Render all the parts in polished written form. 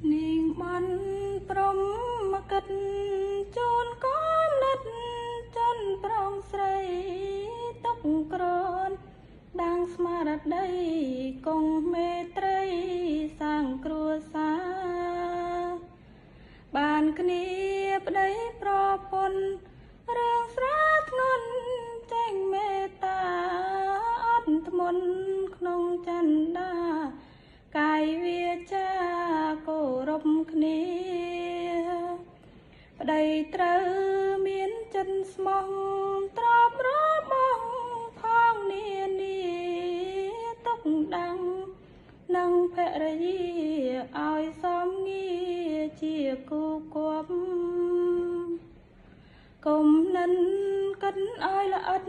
នាងបានព្រមមកកិតជូនគំនិតចន្ទប្រងស្រីទុកក្រនដាងស្មារតីគង់មេត្រីសាងគ្រួសារបានគ្នាប្តីប្រពន្ធរឿងស្រាលធ្ងន់ចេញមេត្តាអត់ធ្មន់ក្នុងចន្ទដាកាយវាចាគោរពគ្នាប្តីត្រូវមានចិត្តស្មោះទ្របរបស់ផងនានាទុកដាំងនឹងភរិយាឲ្យសមងារជាគូគប់កុំនិនកិនឲ្យល្អិត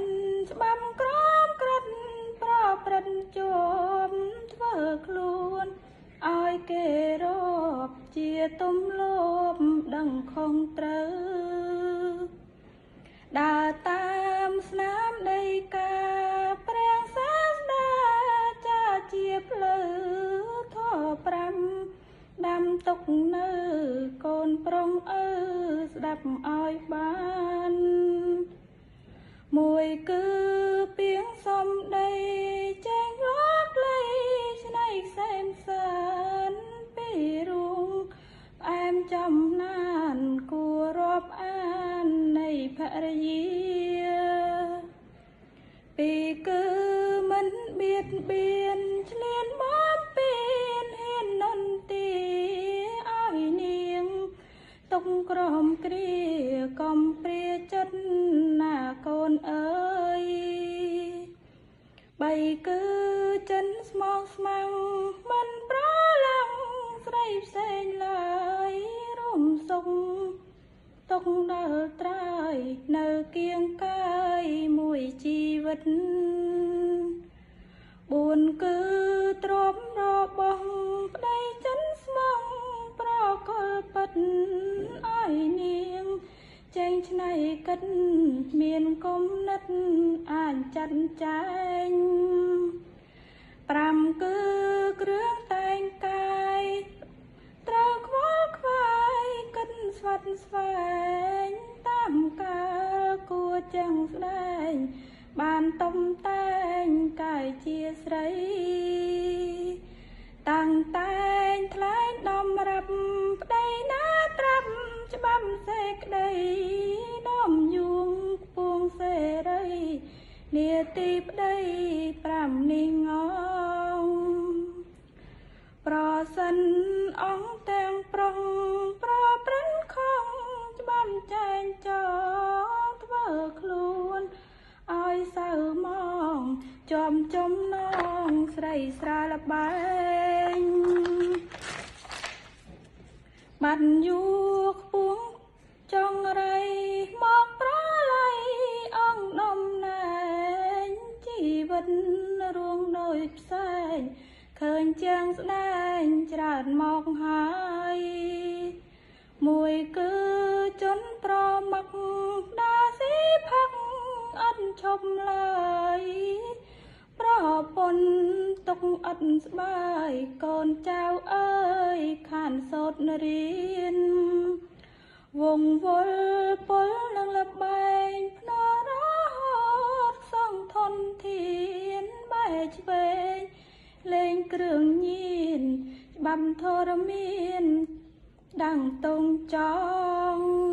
ច្បាប់ក្រមក្រិតប្រព្រឹត្តជាប់ធ្វើខ្លួនឲ្យគេរាប់ជាទំលោបដឹងខុសត្រូវដើរតាមស្នាមដីកាព្រះសាស្តាចាជាផ្លូវធម៌5ដាំទុកនៅកូនប្រុងស្ដាប់ឲ្យបានមួយគឺពីងសំដីចែងលោកលៃឆ្នៃខ្សែមសានពីរួងផ្អែមចំណានគួររាប់អាននៃភរិយាពីគឺមិនបៀតបៀនឆ្លៀនបំពេញហ៊ាននន្ទាឲ្យនាងទុកក្រមគ្រាកំព្រាចិត្តណាកូនអើយបីគឺចិនស្មោកស្មាំងមិនប្រឡាំងស្រីផ្សេងឡើយរួមសុខទុកដល់ត្រើយនៅគៀងកាយមួយជីវិត4គឺទ្រពរបស់ប្តីចិនស្មងប្រកលពិតឲ្យនាងចេញឆ្នៃកិតមានគំនិតអាចចាត់ចែង5គឺគ្រឿងតែងកាយត្រូវខ្វល់ខ្វាយកិនស្វាត់ស្វែងតាមកាលគួរចាំងស្ដែងបានតំតែងកាយជាស្រីតាំងតែងថ្លែងដំរាប់ប្តីណាត្រាប់ច្បាប់សេចក្តីដំយួងខ្ពងសេរីនាទីប្តី5នេះងងប្រសិនអង្គទាំងប្រុងប្រព្រឹត្តខុសច្បាប់ចែងចោលធ្វើខ្លួនឲ្យសៅមកចំចំណងស្រីស្រាលបែងបាត់យូខ្ពស់ចង់រៃមកប្រឡ័យអង្គនំណែងជីវិតរួងដោយផ្សែងឃើញជាងស្ដែងច្រើនមកហើយមួយគឺជន់ប្រមកដាស៊ីផឹកអត់ឈប់ឡើយប្រពន្ធទុកអត់ស្បាយកូនចៅអើយខានសូត្ររៀនវងវល់ពលនឹងលបែងភ្នរហូតសងធនធានបែកឆ្វេងលេងគ្រឿងញៀនច្បាំធរមានដាំងតងចង